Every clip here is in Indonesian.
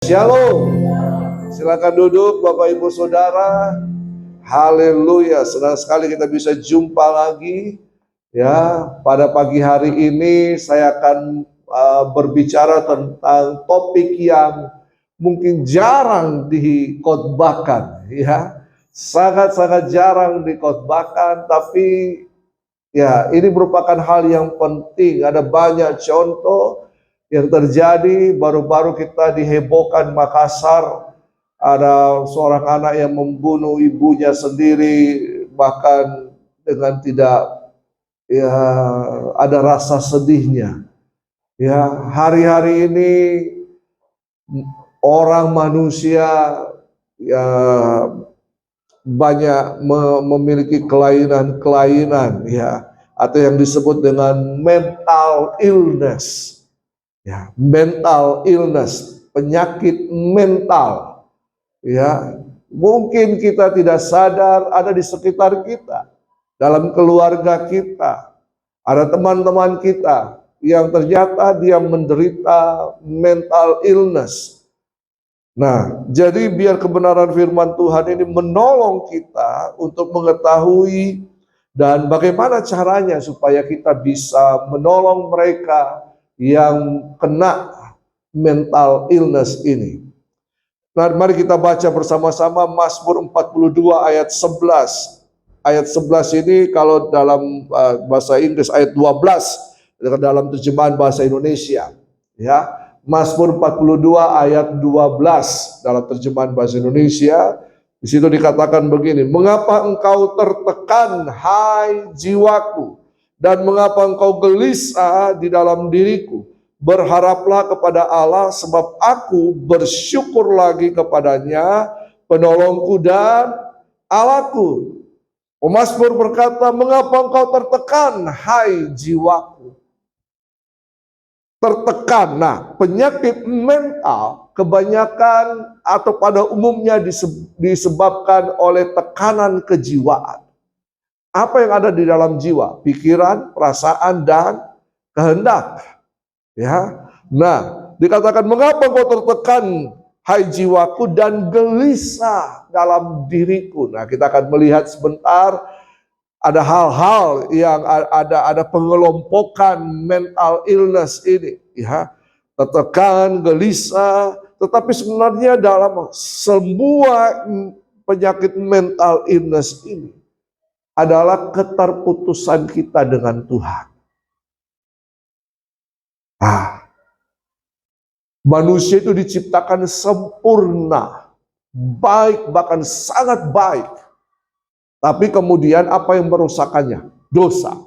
Shalom. Silakan duduk Bapak Ibu Saudara. Haleluya. Senang sekali kita bisa jumpa lagi. Ya, pada pagi hari ini saya akan berbicara tentang topik yang mungkin jarang dikhotbahkan, ya. Sangat-sangat jarang dikhotbahkan, tapi ya, ini merupakan hal yang penting. Ada banyak contoh yang terjadi. Baru-baru kita dihebohkan Makassar, ada seorang anak yang membunuh ibunya sendiri, bahkan dengan tidak ya ada rasa sedihnya. Ya, hari-hari ini orang manusia ya banyak memiliki kelainan-kelainan, ya, atau yang disebut dengan mental illness. Ya, mental illness, penyakit mental. Ya, mungkin kita tidak sadar ada di sekitar kita, dalam keluarga kita, ada teman-teman kita yang ternyata dia menderita mental illness. Nah, jadi biar kebenaran firman Tuhan ini menolong kita untuk mengetahui dan bagaimana caranya supaya kita bisa menolong mereka yang kena mental illness ini. Nah, mari kita baca bersama-sama Mazmur 42 ayat 11. Ayat 11 ini kalau dalam bahasa Inggris, ayat 12 dalam terjemahan bahasa Indonesia. Ya, Mazmur 42 ayat 12 dalam terjemahan bahasa Indonesia. Di situ dikatakan begini, mengapa engkau tertekan, hai jiwaku? Dan mengapa engkau gelisah di dalam diriku? Berharaplah kepada Allah, sebab aku bersyukur lagi kepadanya, penolongku dan Allahku. Mazmur berkata, mengapa engkau tertekan, hai jiwaku? Tertekan. Nah, penyakit mental kebanyakan atau pada umumnya disebabkan oleh tekanan kejiwaan. Apa yang ada di dalam jiwa? Pikiran, perasaan, dan kehendak. Ya. Nah, dikatakan mengapa kau tertekan, hai jiwaku, dan gelisah dalam diriku. Nah, kita akan melihat sebentar ada hal-hal yang ada pengelompokan mental illness ini, ya. Tertekan, gelisah, tetapi sebenarnya dalam semua penyakit mental illness ini adalah keterputusan kita dengan Tuhan. Manusia itu diciptakan sempurna, baik, bahkan sangat baik. Tapi kemudian apa yang merusakkannya? Dosa.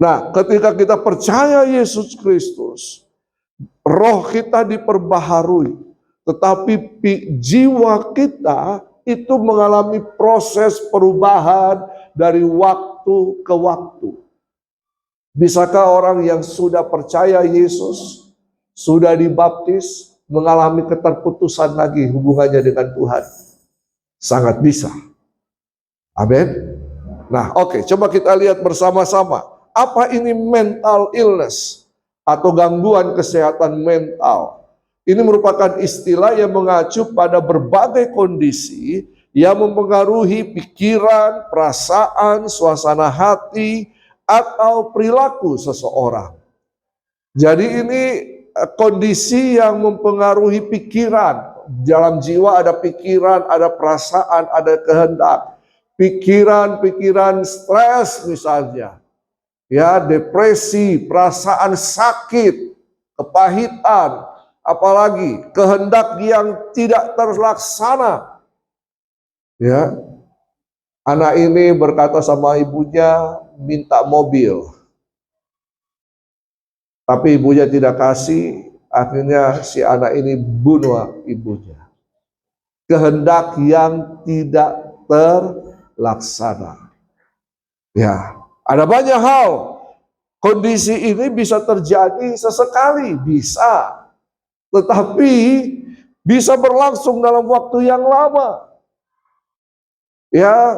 Nah, ketika kita percaya Yesus Kristus, roh kita diperbaharui, tetapi jiwa kita itu mengalami proses perubahan dari waktu ke waktu. Bisakah orang yang sudah percaya Yesus, sudah dibaptis, mengalami keterputusan lagi hubungannya dengan Tuhan? Sangat bisa. Amin. Nah, oke, coba kita lihat bersama-sama. Apa ini mental illness atau gangguan kesehatan mental? Ini merupakan istilah yang mengacu pada berbagai kondisi yang mempengaruhi pikiran, perasaan, suasana hati, atau perilaku seseorang. Jadi ini kondisi yang mempengaruhi pikiran. Dalam jiwa ada pikiran, ada perasaan, ada kehendak. Pikiran-pikiran stres misalnya. Ya, depresi, perasaan sakit, kepahitan, apalagi kehendak yang tidak terlaksana. Ya. Anak ini berkata sama ibunya minta mobil. Tapi ibunya tidak kasih, akhirnya si anak ini bunuh ibunya. Kehendak yang tidak terlaksana. Ya, ada banyak hal. Kondisi ini bisa terjadi sesekali, bisa. Tetapi bisa berlangsung dalam waktu yang lama. Ya,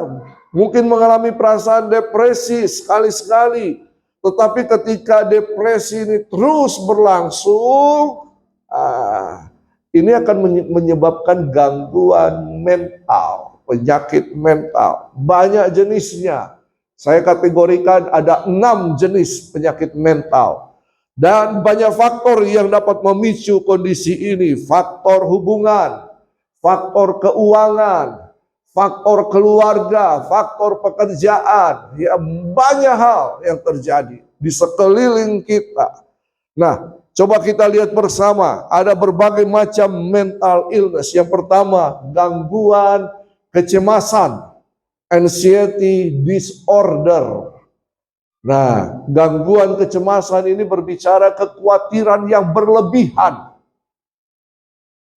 mungkin mengalami perasaan depresi sekali-sekali. Tetapi ketika depresi ini terus berlangsung, ini akan menyebabkan gangguan mental, penyakit mental. Banyak jenisnya. Saya kategorikan ada 6 jenis penyakit mental. Dan banyak faktor yang dapat memicu kondisi ini. Faktor hubungan, faktor keuangan, faktor keluarga, faktor pekerjaan. Ya, banyak hal yang terjadi di sekeliling kita. Nah, coba kita lihat bersama, ada berbagai macam mental illness. Yang pertama, gangguan kecemasan, anxiety disorder. Nah, gangguan kecemasan ini berbicara kekhawatiran yang berlebihan.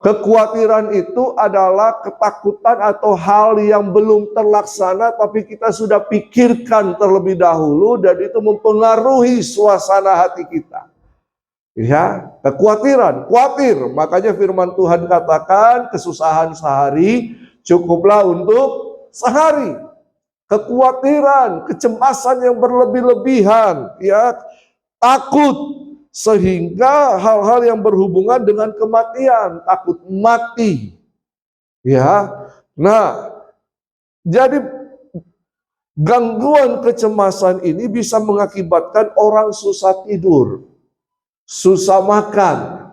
Kekhawatiran itu adalah ketakutan atau hal yang belum terlaksana tapi kita sudah pikirkan terlebih dahulu dan itu mempengaruhi suasana hati kita. Ya, kekhawatiran, khawatir. Makanya firman Tuhan katakan kesusahan sehari cukuplah untuk sehari. Kekhawatiran, kecemasan yang berlebih-lebihan, ya, takut sehingga hal-hal yang berhubungan dengan kematian, takut mati. Ya. Nah, jadi gangguan kecemasan ini bisa mengakibatkan orang susah tidur, susah makan,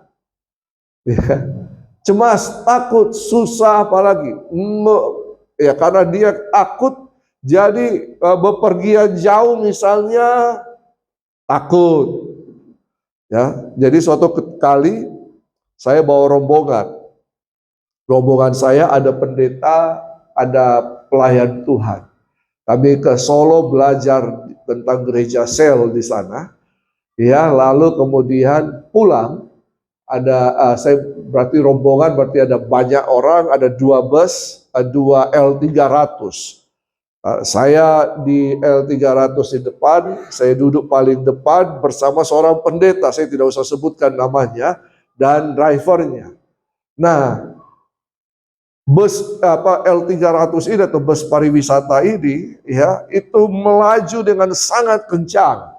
ya. Cemas, takut, susah apalagi. Ya, karena dia takut, jadi bepergian jauh misalnya takut. Ya, jadi suatu kali saya bawa rombongan. Rombongan saya ada pendeta, ada pelayan Tuhan. Kami ke Solo belajar tentang gereja sel di sana. Ya, lalu kemudian pulang. Ada saya berarti rombongan berarti ada banyak orang, ada 2 bus, 2 L300. Saya di L300 di depan, saya duduk paling depan bersama seorang pendeta, saya tidak usah sebutkan namanya, dan drivernya. Nah, bus L300 ini atau bus pariwisata ini, ya, itu melaju dengan sangat kencang.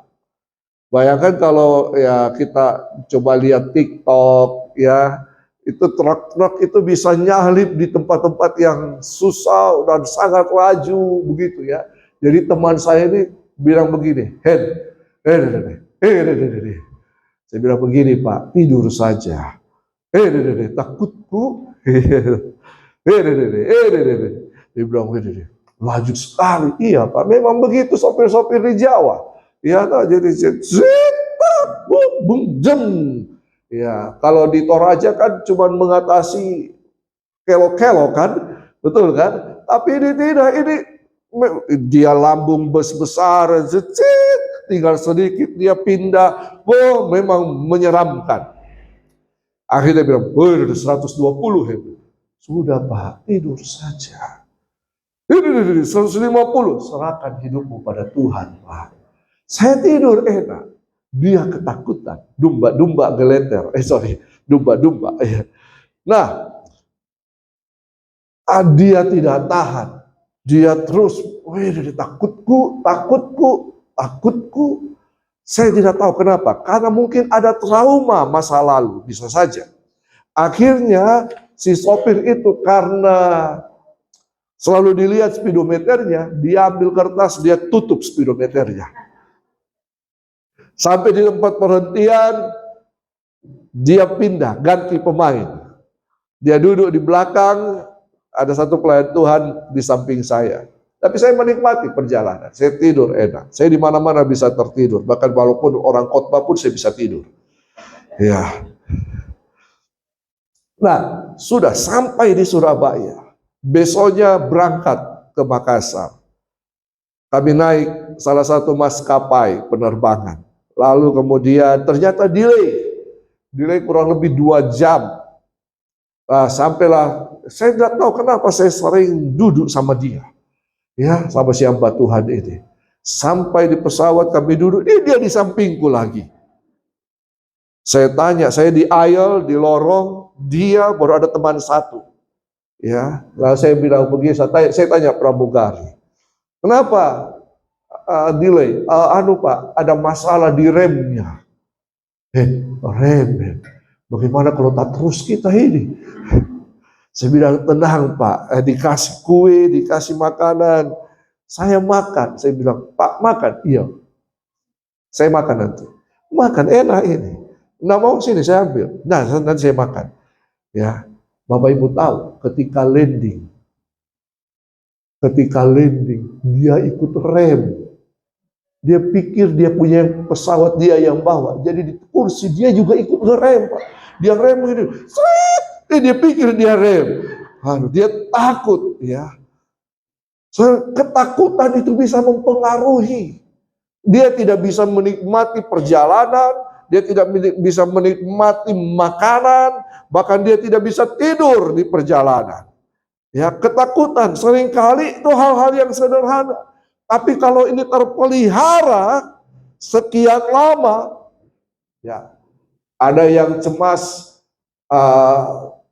Bayangkan kalau ya kita coba lihat TikTok, ya, itu truk-truk itu bisa nyalip di tempat-tempat yang susah dan sangat laju begitu ya. Jadi teman saya ini bilang begini, saya bilang begini, Pak, tidur saja. Takutku. Dia bilang begini, laju sekali. Iya, Pak, memang begitu sopir-sopir di Jawa. Ya, jadi jeng. Ya, kalau di Toraja kan cuma mengatasi kelo-kelo kan, betul kan? Tapi ini tidak, ini dia lambung bus besar, tinggal sedikit dia pindah, memang menyeramkan. Akhirnya bilang, 120 hebat. Sudah Pak, tidur saja. Ini 150, serahkan hidupmu pada Tuhan, Pak. Saya tidur enak, dia ketakutan, dumba-dumba geleter, dumba-dumba. Nah, dia tidak tahan, dia terus, takutku. Saya tidak tahu kenapa, karena mungkin ada trauma masa lalu, bisa saja. Akhirnya si sopir itu karena selalu dilihat speedometernya, dia ambil kertas, dia tutup speedometernya. Sampai di tempat perhentian, dia pindah, ganti pemain. Dia duduk di belakang, ada satu pelayan Tuhan di samping saya. Tapi saya menikmati perjalanan, saya tidur enak. Saya di mana-mana bisa tertidur, bahkan walaupun orang khotbah pun saya bisa tidur. Ya. Nah, sudah sampai di Surabaya. Besoknya berangkat ke Makassar. Kami naik salah satu maskapai penerbangan. Lalu kemudian ternyata delay kurang lebih 2 jam. Sampailah, saya tidak tahu kenapa saya sering duduk sama dia, ya, sama si hamba Tuhan ini. Sampai di pesawat kami duduk, dia di sampingku lagi. Saya tanya, saya di aisle, di lorong, dia baru ada teman satu. Ya, lalu saya bilang begini, saya tanya pramugari, kenapa delay? Pak, ada masalah di remnya. Rem. Bagaimana kalau tak terus kita ini? Saya bilang, tenang Pak, dikasih kue, dikasih makanan, saya makan. Saya bilang, Pak makan? Iya, saya makan nanti. Makan, enak ini. Nah mau sini, saya ambil. Nah, nanti saya makan. Ya, Bapak Ibu tahu, ketika landing, dia ikut rem. Dia pikir dia punya pesawat dia yang bawa. Jadi di kursi dia juga ikut rem, Pak. Dia rem ini, dia pikir dia rem. Dia takut, ya. Ketakutan itu bisa mempengaruhi. Dia tidak bisa menikmati perjalanan, dia tidak bisa menikmati makanan, bahkan dia tidak bisa tidur di perjalanan. Ya, ketakutan seringkali itu hal-hal yang sederhana. Tapi kalau ini terpelihara sekian lama, ya, ada yang cemas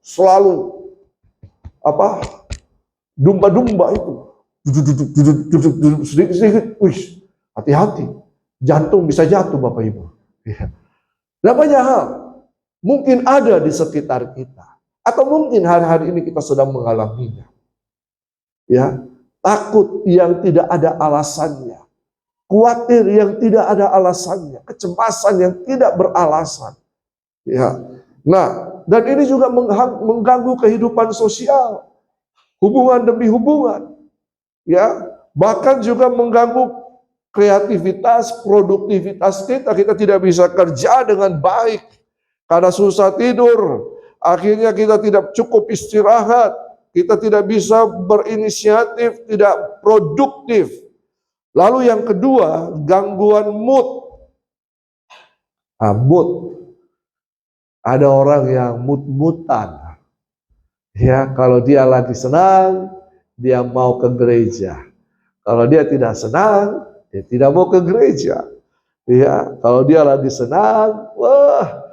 selalu dumba-dumba itu duduk sedikit-sedikit, hati-hati, jantung bisa jatuh Bapak Ibu. Ya. Nah, banyak hal mungkin ada di sekitar kita, atau mungkin hari-hari ini kita sedang mengalaminya. Ya, takut yang tidak ada alasannya, khawatir yang tidak ada alasannya, kecemasan yang tidak beralasan. Ya, nah, dan ini juga mengganggu kehidupan sosial, hubungan demi hubungan. Ya, bahkan juga mengganggu kreativitas, produktivitas kita. Kita tidak bisa kerja dengan baik karena susah tidur. Akhirnya kita tidak cukup istirahat. Kita tidak bisa berinisiatif, tidak produktif. Lalu yang kedua, gangguan mood. Mood. Ada orang yang mood-moodan. Ya, kalau dia lagi senang, dia mau ke gereja. Kalau dia tidak senang, dia tidak mau ke gereja. Ya, kalau dia lagi senang, wah,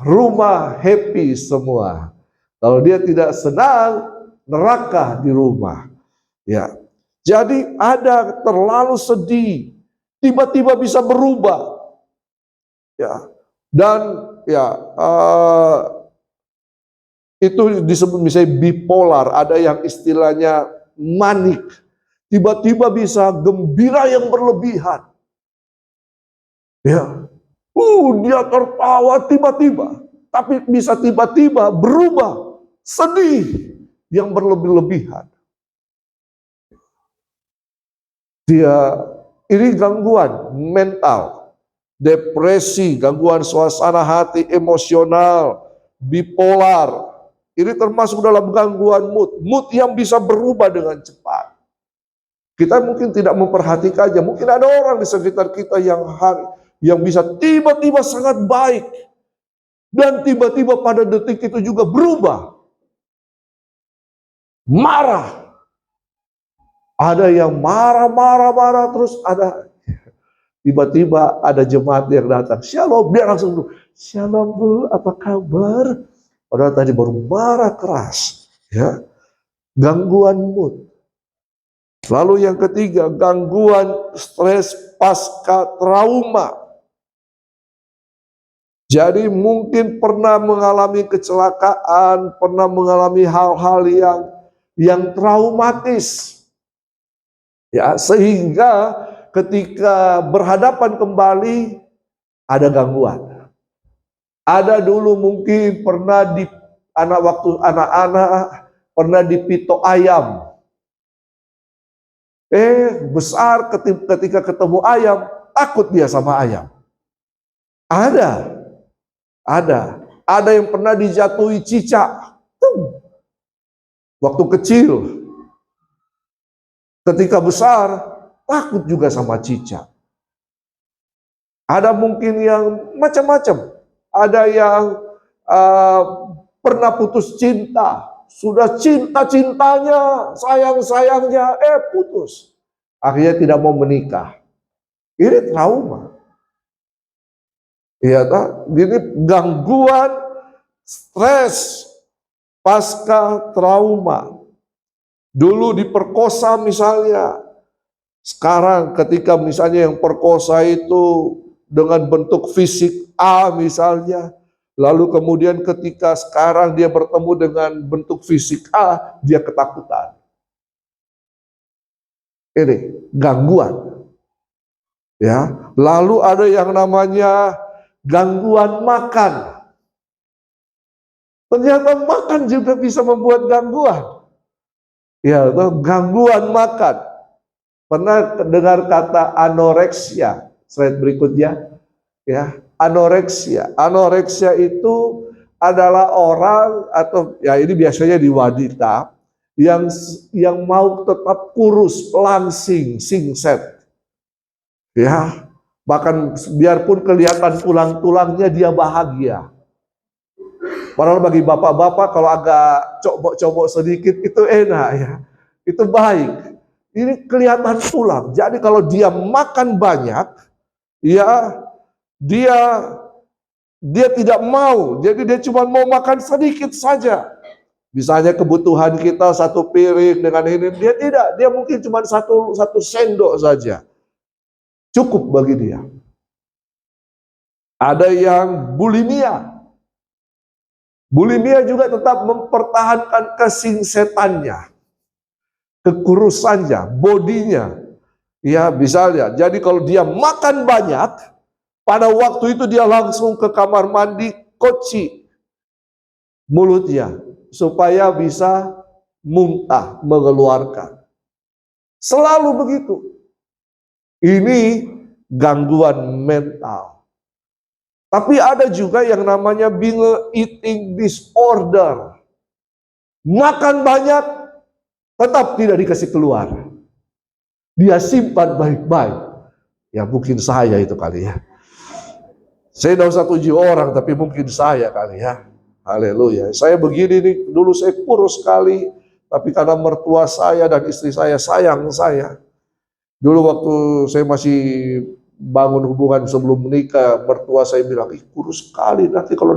rumah happy semua. Kalau dia tidak senang, neraka di rumah. Ya, jadi ada terlalu sedih, tiba-tiba bisa berubah. Ya, dan ya itu disebut misalnya bipolar, ada yang istilahnya manik. Tiba-tiba bisa gembira yang berlebihan. Ya. Dia tertawa tiba-tiba, tapi bisa tiba-tiba berubah sedih yang berlebih-lebihan. Ini gangguan mental, depresi, gangguan suasana hati, emosional, bipolar. Ini termasuk dalam gangguan mood yang bisa berubah dengan cepat. Kita mungkin tidak memperhatikannya. Mungkin ada orang di sekitar kita yang bisa tiba-tiba sangat baik, dan tiba-tiba pada detik itu juga berubah, marah. Ada yang marah terus, ada tiba-tiba ada jemaat yang datang, shalom, dia langsung, shalom Bu, apa kabar? Padahal tadi baru marah keras. Ya, gangguan mood. Lalu yang ketiga, gangguan stres pasca trauma. Jadi mungkin pernah mengalami kecelakaan, pernah mengalami hal-hal yang traumatis. Ya, sehingga ketika berhadapan kembali ada gangguan. Ada dulu mungkin pernah waktu anak-anak pernah dipito ayam. Besar ketika ketemu ayam, takut dia sama ayam. Ada yang pernah dijatuhi cicak. Waktu kecil. Ketika besar, takut juga sama cicak. Ada mungkin yang macam-macam. Ada yang pernah putus cinta. Sudah cinta-cintanya, sayang-sayangnya, putus. Akhirnya tidak mau menikah. Ini trauma. Iya, ini gangguan stres pasca trauma. Dulu diperkosa misalnya. Sekarang ketika misalnya yang perkosa itu dengan bentuk fisik A misalnya, Lalu kemudian ketika sekarang dia bertemu dengan bentuk fisik A, dia ketakutan. Ini gangguan. Ya, lalu ada yang namanya gangguan makan. Ternyata makan juga bisa membuat gangguan. Ya, gangguan makan. Pernah dengar kata anoreksia? Slide berikutnya. Ya, anoreksia. Anoreksia itu adalah orang atau ya ini biasanya di wanita yang mau tetap kurus, langsing, singset. Ya, bahkan biarpun kelihatan tulang-tulangnya dia bahagia. Padahal bagi bapak-bapak kalau agak cobok-cobok sedikit itu enak ya. Itu baik. Ini kelihatan tulang. Jadi kalau dia makan banyak, ya dia tidak mau. Jadi dia cuma mau makan sedikit saja. Misalnya kebutuhan kita satu piring dengan ini, dia tidak. Dia mungkin cuma satu sendok saja. Cukup bagi dia. Ada yang bulimia. Bulimia juga tetap mempertahankan kesingsetannya, kekurusannya, bodinya. Ya, misalnya, jadi kalau dia makan banyak, pada waktu itu dia langsung ke kamar mandi, koci mulutnya, supaya bisa muntah, mengeluarkan. Selalu begitu. Ini gangguan mental. Tapi ada juga yang namanya binge eating disorder. Makan banyak, tetap tidak dikasih keluar. Dia simpan baik-baik. Ya mungkin saya itu kali ya. Saya tidak usah puji orang, tapi mungkin saya kali ya. Haleluya. Saya begini nih, dulu saya kurus sekali. Tapi karena mertua saya dan istri saya sayang saya. Dulu waktu saya masih bangun hubungan sebelum menikah, mertua saya bilang, ih kurus sekali, nanti kalau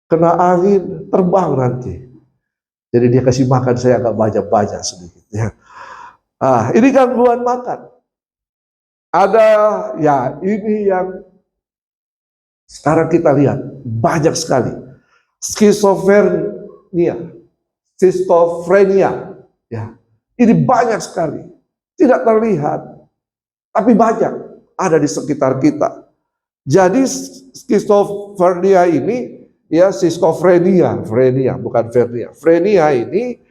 kena angin terbang nanti. Jadi dia kasih makan saya agak banyak-banyak sedikit. Ya. Ini gangguan makan. Ada ya ini yang sekarang kita lihat banyak sekali. Skizofrenia. Ya. Ini banyak sekali. Tidak terlihat. Tapi banyak ada di sekitar kita. Jadi skizofrenia ini, ya frenia, bukan vernia. Frenia ini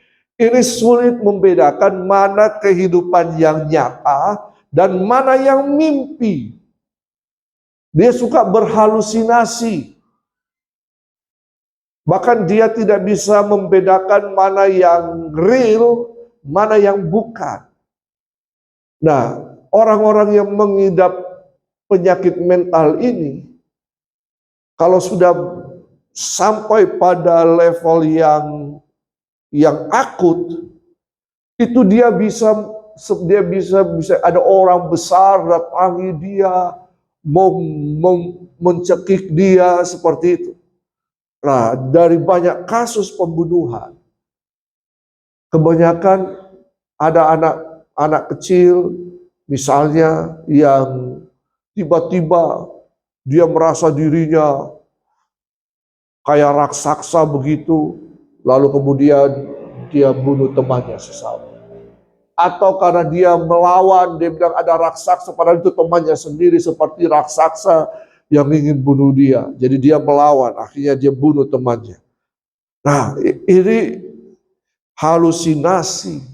sulit membedakan mana kehidupan yang nyata dan mana yang mimpi. Dia suka berhalusinasi. Bahkan dia tidak bisa membedakan mana yang real, mana yang bukan. Nah, orang-orang yang mengidap penyakit mental ini, kalau sudah sampai pada level yang akut, itu dia bisa ada orang besar datangi dia, mau mencekik dia seperti itu. Nah, dari banyak kasus pembunuhan, kebanyakan ada anak kecil misalnya yang tiba-tiba dia merasa dirinya kayak raksasa begitu, lalu kemudian dia bunuh temannya sesama. Atau karena dia melawan, dia bilang ada raksasa, padahal itu temannya sendiri seperti raksasa yang ingin bunuh dia. Jadi dia melawan, akhirnya dia bunuh temannya. Nah, ini halusinasi,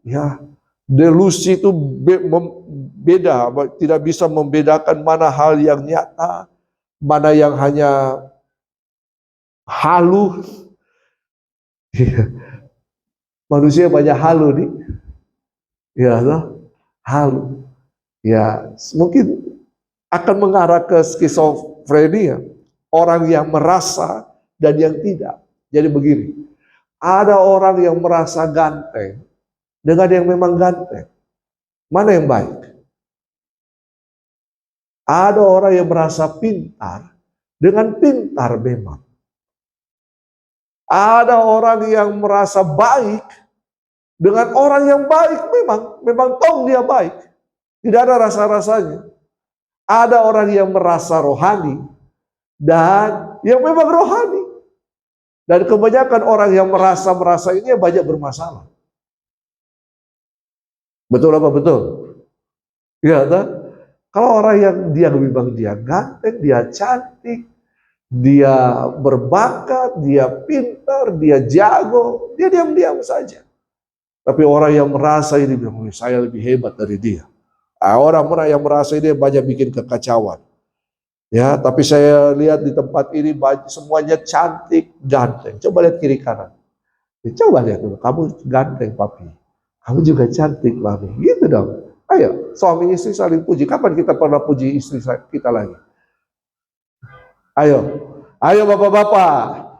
ya. Delusi itu beda, tidak bisa membedakan mana hal yang nyata, mana yang hanya halu. Manusia banyak halu nih, ya halu. Ya mungkin akan mengarah ke skizofrenia, orang yang merasa dan yang tidak. Jadi begini, ada orang yang merasa ganteng dengan yang memang ganteng. Mana yang baik? Ada orang yang merasa pintar dengan pintar memang. Ada orang yang merasa baik dengan orang yang baik memang tong dia baik. Tidak ada rasa-rasanya. Ada orang yang merasa rohani dan yang memang rohani. Dan kebanyakan orang yang merasa ini banyak bermasalah. Betul apa betul? Iya kan? Kalau orang yang dia memang dia ganteng, dia cantik, dia berbakat, dia pintar, dia jago, dia diam-diam saja. Tapi orang yang merasa ini bilang, saya lebih hebat dari dia. Orang yang merasa ini banyak bikin kekacauan. Ya, tapi saya lihat di tempat ini semuanya cantik, ganteng. Coba lihat kiri kanan. Coba lihat dulu, kamu ganteng papi. Kamu juga cantik mami. Gitu dong. Ayo, suami istri saling puji. Kapan kita pernah puji istri kita lagi? Ayo, ayo bapak-bapak.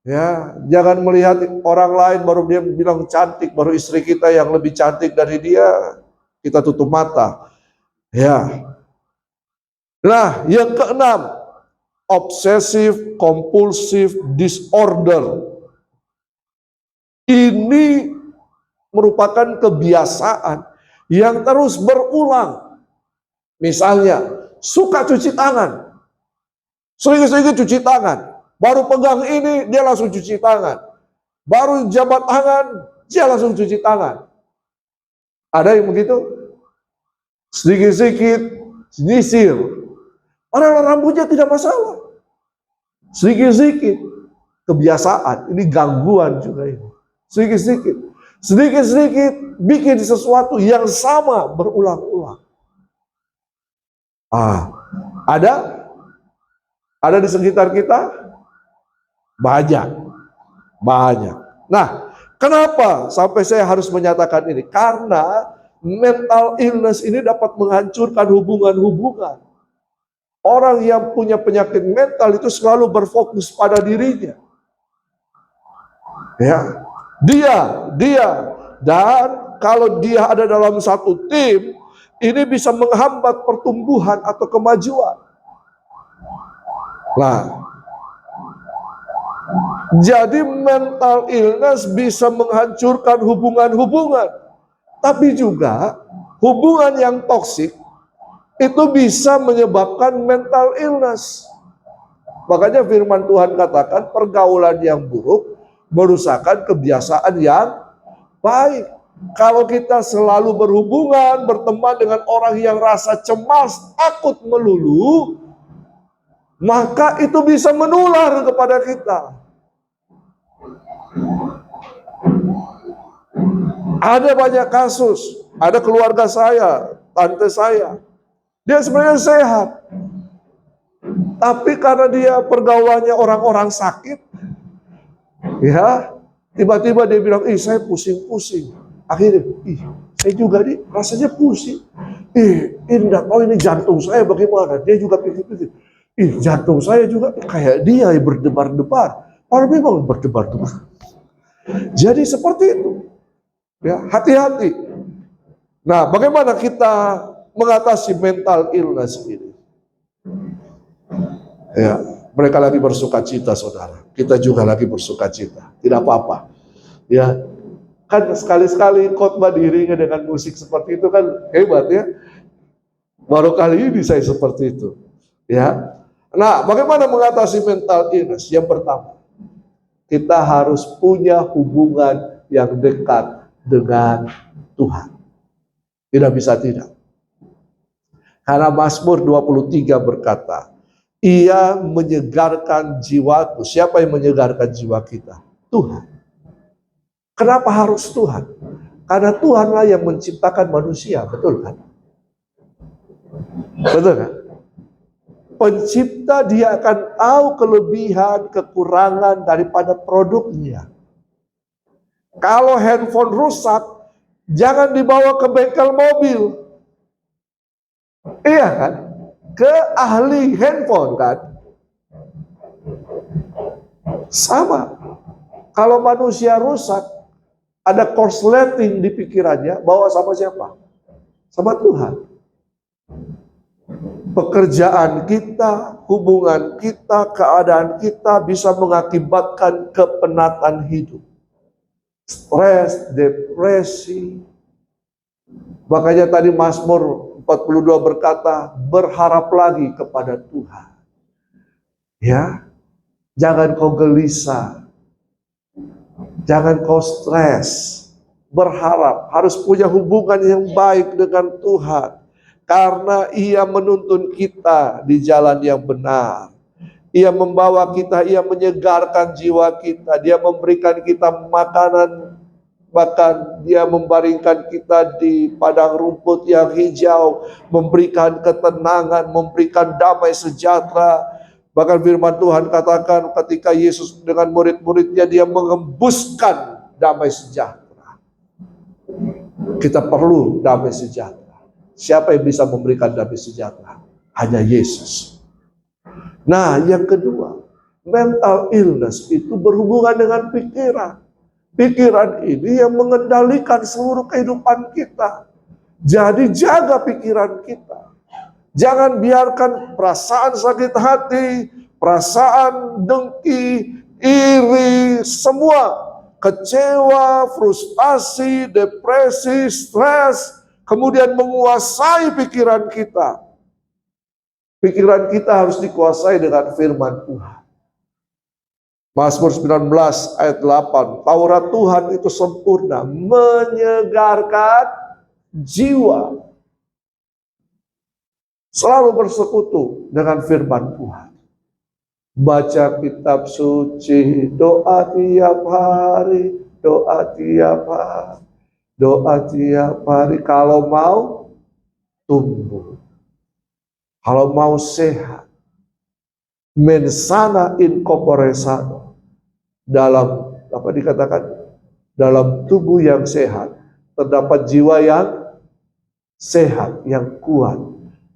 Ya, jangan melihat orang lain baru dia bilang cantik, baru istri kita yang lebih cantik dari dia, kita tutup mata. Ya. Nah, yang keenam, obsessive compulsive disorder. Ini merupakan kebiasaan yang terus berulang. Misalnya, suka cuci tangan. Sering-sering cuci tangan. Baru pegang ini, dia langsung cuci tangan. Baru jabat tangan, dia langsung cuci tangan. Ada yang begitu? Sedikit-sedikit nyisir. Orang rambutnya tidak masalah. Sedikit-sedikit kebiasaan, ini gangguan juga ini. Sedikit-sedikit bikin sesuatu yang sama berulang-ulang. Ada di sekitar kita? Banyak. Nah, kenapa sampai saya harus menyatakan ini? Karena mental illness ini dapat menghancurkan hubungan-hubungan. Orang yang punya penyakit mental itu selalu berfokus pada dirinya. Ya, dia. Dan kalau dia ada dalam satu tim, ini bisa menghambat pertumbuhan atau kemajuan. Nah, jadi mental illness bisa menghancurkan hubungan-hubungan. Tapi juga hubungan yang toksik itu bisa menyebabkan mental illness. Makanya firman Tuhan katakan pergaulan yang buruk merusakkan kebiasaan yang baik. Kalau kita selalu berhubungan, berteman dengan orang yang rasa cemas, takut melulu, maka itu bisa menular kepada kita. Ada banyak kasus, ada keluarga saya, tante saya, dia sebenarnya sehat. Tapi karena dia pergaulannya orang-orang sakit, ya, tiba-tiba dia bilang, saya pusing-pusing. Akhirnya, saya juga nih rasanya pusing. Enggak tahu ini jantung saya bagaimana. Dia juga pikir-pikir, jantung saya juga kayak dia berdebar-debar. Padahal memang berdebar-debar. Jadi seperti itu. Ya, hati-hati. Nah, bagaimana kita mengatasi mental illness ini? Ya, mereka lagi bersuka cita, saudara. Kita juga lagi bersuka cita. Tidak apa-apa. Ya, kan sekali-sekali khotbah diiringi dengan musik seperti itu kan hebat ya. Baru kali ini saya seperti itu. Ya. Nah, bagaimana mengatasi mental illness? Yang pertama, kita harus punya hubungan yang dekat dengan Tuhan. Tidak bisa tidak. Karena Mazmur 23 berkata, Ia menyegarkan jiwaku. Siapa yang menyegarkan jiwa kita? Tuhan. Kenapa harus Tuhan? Karena Tuhanlah yang menciptakan manusia, betul kan? Betul kan? Pencipta dia akan tahu kelebihan, kekurangan daripada produknya. Kalau handphone rusak, jangan dibawa ke bengkel mobil. Iya kan? Ke ahli handphone kan? Sama. Kalau manusia rusak, ada korsleting di pikirannya, bawa sama siapa? Sama Tuhan. Pekerjaan kita, hubungan kita, keadaan kita bisa mengakibatkan kepenatan hidup. Stres, depresi. Makanya tadi Mazmur 42 berkata, berharap lagi kepada Tuhan. Ya, jangan kau gelisah, jangan kau stres. Berharap harus punya hubungan yang baik dengan Tuhan, karena Ia menuntun kita di jalan yang benar. Ia membawa kita, Ia menyegarkan jiwa kita, Dia memberikan kita makanan, bahkan Dia membaringkan kita di padang rumput yang hijau, memberikan ketenangan, memberikan damai sejahtera. Bahkan firman Tuhan katakan ketika Yesus dengan murid-muridnya, Dia mengembuskan damai sejahtera. Kita perlu damai sejahtera. Siapa yang bisa memberikan damai sejahtera? Hanya Yesus. Nah, yang kedua, mental illness itu berhubungan dengan pikiran. Pikiran ini yang mengendalikan seluruh kehidupan kita. Jadi jaga pikiran kita. Jangan biarkan perasaan sakit hati, perasaan dengki, iri, semua kecewa, frustasi, depresi, stres, kemudian menguasai pikiran kita. Pikiran kita harus dikuasai dengan firman Tuhan. Mazmur 19 ayat 8, Taurat Tuhan itu sempurna, menyegarkan jiwa. Selalu bersekutu dengan firman Tuhan. Baca kitab suci, doa tiap hari, doa tiap hari, doa tiap hari. Kalau mau tumbuh, kalau mau sehat, mensana in corpore sano, dalam apa dikatakan, dalam tubuh yang sehat terdapat jiwa yang sehat, yang kuat.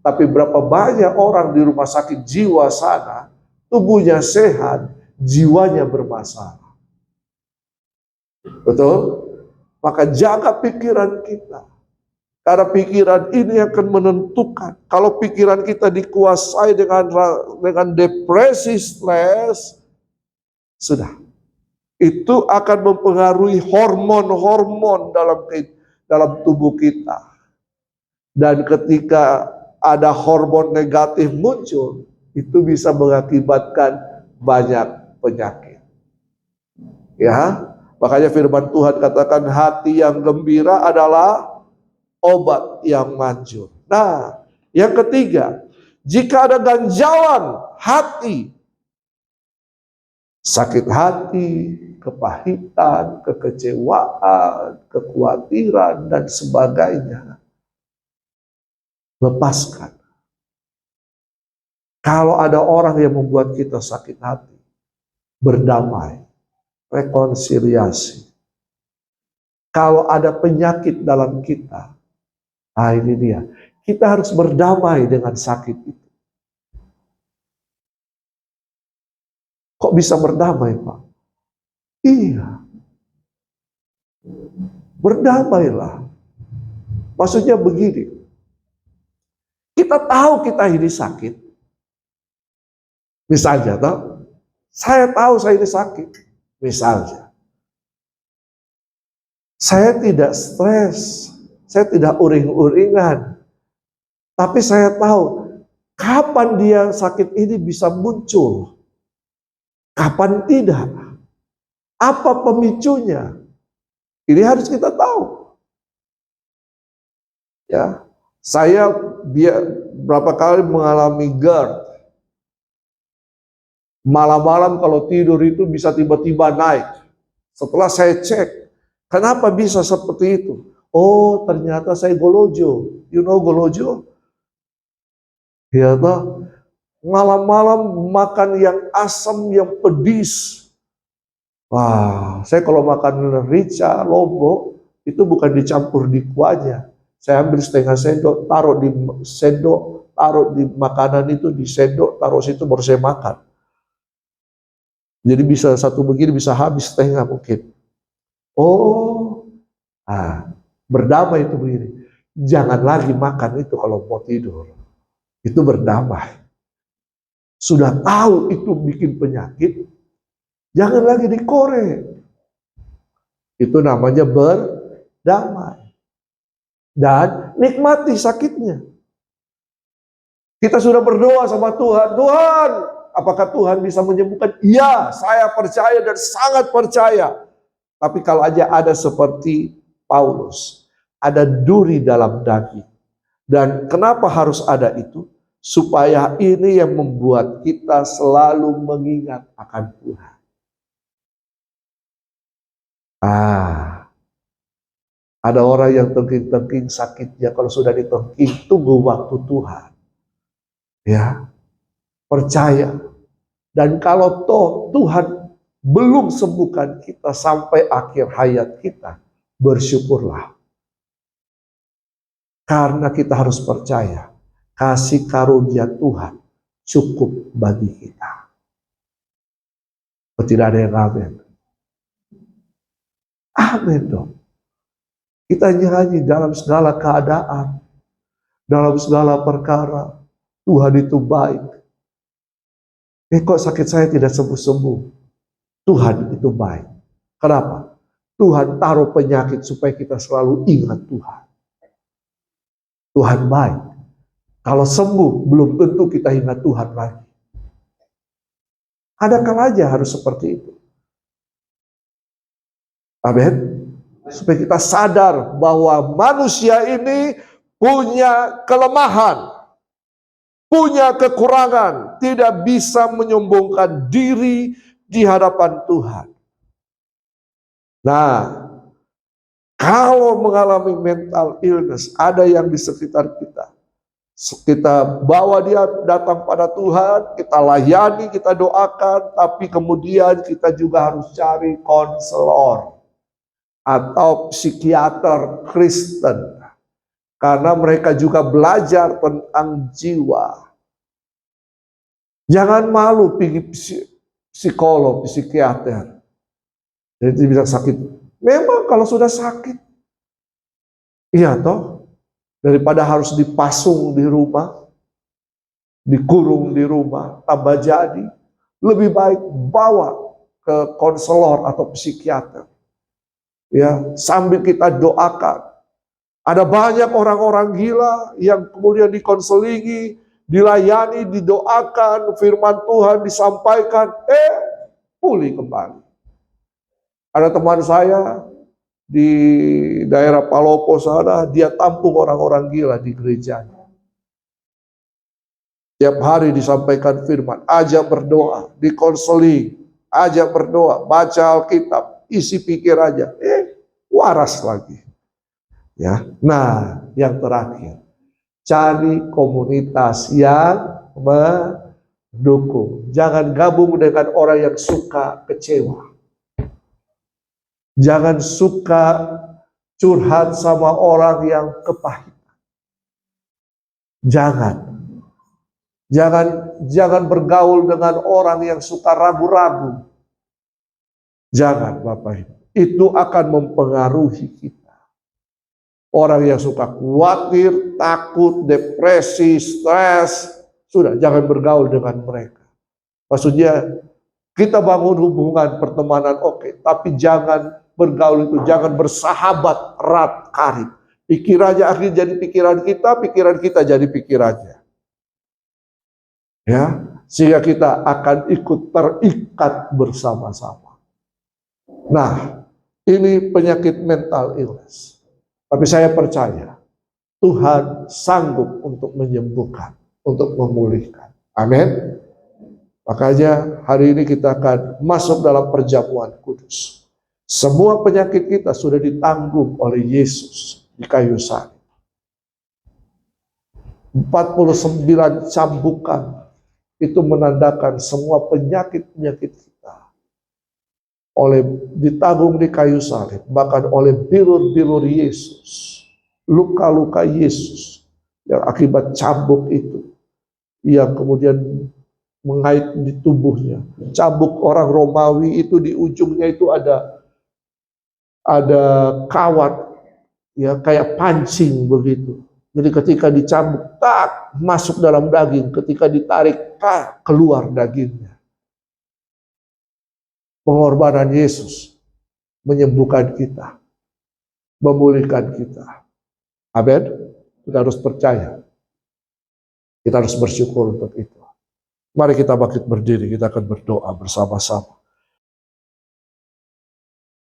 Tapi berapa banyak orang di rumah sakit jiwa sana, tubuhnya sehat, jiwanya bermasalah. Betul? Maka jaga pikiran kita. Karena pikiran ini akan menentukan. Kalau pikiran kita dikuasai dengan depresi, stres, sudah. Itu akan mempengaruhi hormon-hormon dalam tubuh kita. Dan ketika ada hormon negatif muncul, itu bisa mengakibatkan banyak penyakit. Ya, makanya firman Tuhan katakan hati yang gembira adalah obat yang manjur. Nah, yang ketiga, jika ada ganjalan hati, sakit hati, kepahitan, kekecewaan, kekhawatiran, dan sebagainya, lepaskan. Kalau ada orang yang membuat kita sakit hati, berdamai, rekonsiliasi. Kalau ada penyakit dalam kita, nah ini dia, kita harus berdamai dengan sakit itu. Kok bisa berdamai, Pak? Iya, berdamailah. Maksudnya begini, kita tahu kita ini sakit. Misalnya, saya tahu saya ini sakit. Misalnya, saya tidak stres, saya tidak uring-uringan. Tapi saya tahu kapan dia sakit ini bisa muncul, kapan tidak. Apa pemicunya? Ini harus kita tahu. Ya, saya berapa kali mengalami GERD. Malam-malam kalau tidur itu bisa tiba-tiba naik. Setelah saya cek, kenapa bisa seperti itu? Oh, ternyata saya golojo. You know golojo? Ya toh, malam-malam makan yang asam, yang pedis. Wah, saya kalau makan rica, lombok, itu bukan dicampur di kuahnya. Saya ambil setengah sendok, taruh di sendok, taruh di makanan itu, di sendok, taruh situ, baru saya makan. Jadi bisa satu begini, bisa habis setengah mungkin. Oh, berdamai itu begini. Jangan lagi makan itu kalau mau tidur. Itu berdamai. Sudah tahu itu bikin penyakit, jangan lagi dikorek. Itu namanya berdamai. Dan nikmati sakitnya. Kita sudah berdoa sama Tuhan, Tuhan, Apakah Tuhan bisa menyembuhkan? Iya, saya percaya dan sangat percaya. Tapi kalau aja ada seperti Paulus, ada duri dalam daging. Dan kenapa harus ada itu? Supaya ini yang membuat kita selalu mengingat akan Tuhan. Ada orang yang tengking-tengking sakitnya, kalau sudah ditengking, tunggu waktu Tuhan. Ya, percaya. Dan kalau toh Tuhan belum sembuhkan kita sampai akhir hayat kita, bersyukurlah. Karena kita harus percaya, kasih karunia Tuhan cukup bagi kita. Tidak ada yang amin. Amin dong. Kita nyanyi dalam segala keadaan, dalam segala perkara, Tuhan itu baik. Kok sakit saya tidak sembuh-sembuh? Tuhan itu baik. Kenapa? Tuhan taruh penyakit supaya kita selalu ingat Tuhan. Tuhan baik. Kalau sembuh, belum tentu kita ingat Tuhan lagi. Ada kalanya harus seperti itu. Amin. Supaya kita sadar bahwa manusia ini punya kelemahan, punya kekurangan, tidak bisa menyombongkan diri di hadapan Tuhan. Nah, kalau mengalami mental illness, ada yang di sekitar kita. Kita bawa dia datang pada Tuhan, kita layani, kita doakan, tapi kemudian kita juga harus cari konselor atau psikiater Kristen. Karena mereka juga belajar tentang jiwa. Jangan malu pergi psikolog, psikiater. Jadi bisa sakit. Memang kalau sudah sakit, iya toh, daripada harus dipasung di rumah, dikurung di rumah, tambah jadi, lebih baik bawa ke konselor atau psikiater. Ya, sambil kita doakan. Ada banyak orang-orang gila yang kemudian dikonselingi, dilayani, didoakan, firman Tuhan disampaikan, pulih kembali. Ada teman saya di daerah Palopo sana, dia tampung orang-orang gila di gerejanya. Tiap hari disampaikan firman, ajak berdoa, dikonseling, ajak berdoa, baca Alkitab, isi pikir aja, waras lagi. Ya, nah yang terakhir, cari komunitas yang mendukung. Jangan gabung dengan orang yang suka kecewa. Jangan suka curhat sama orang yang kepahitan. Jangan bergaul dengan orang yang suka ragu-ragu. Jangan, Bapak Ibu. Itu akan mempengaruhi kita. Orang yang suka khawatir, takut, depresi, stres, sudah jangan bergaul dengan mereka. Maksudnya kita bangun hubungan pertemanan oke, tapi jangan bergaul itu, jangan bersahabat erat karib. Pikirannya akhirnya jadi pikiran kita jadi pikirannya. Ya, sehingga kita akan ikut terikat bersama-sama. Nah, ini penyakit mental illness. Tapi saya percaya Tuhan sanggup untuk menyembuhkan, untuk memulihkan. Amin. Makanya hari ini kita akan masuk dalam perjamuan kudus. Semua penyakit kita sudah ditanggung oleh Yesus di kayu salib. 49 cambukan itu menandakan semua penyakit-penyakit kita ditanggung di kayu salib, bahkan oleh bilur-bilur Yesus, luka-luka Yesus yang akibat cambuk itu, yang kemudian mengait di tubuhnya. Cambuk orang Romawi itu di ujungnya itu ada kawat, ya kayak pancing begitu. Jadi ketika dicambuk, tak masuk dalam daging, ketika ditarik, tak keluar dagingnya. Pengorbanan Yesus menyembuhkan kita, memulihkan kita. Amin. Kita harus percaya. Kita harus bersyukur untuk itu. Mari kita bangkit berdiri, kita akan berdoa bersama-sama.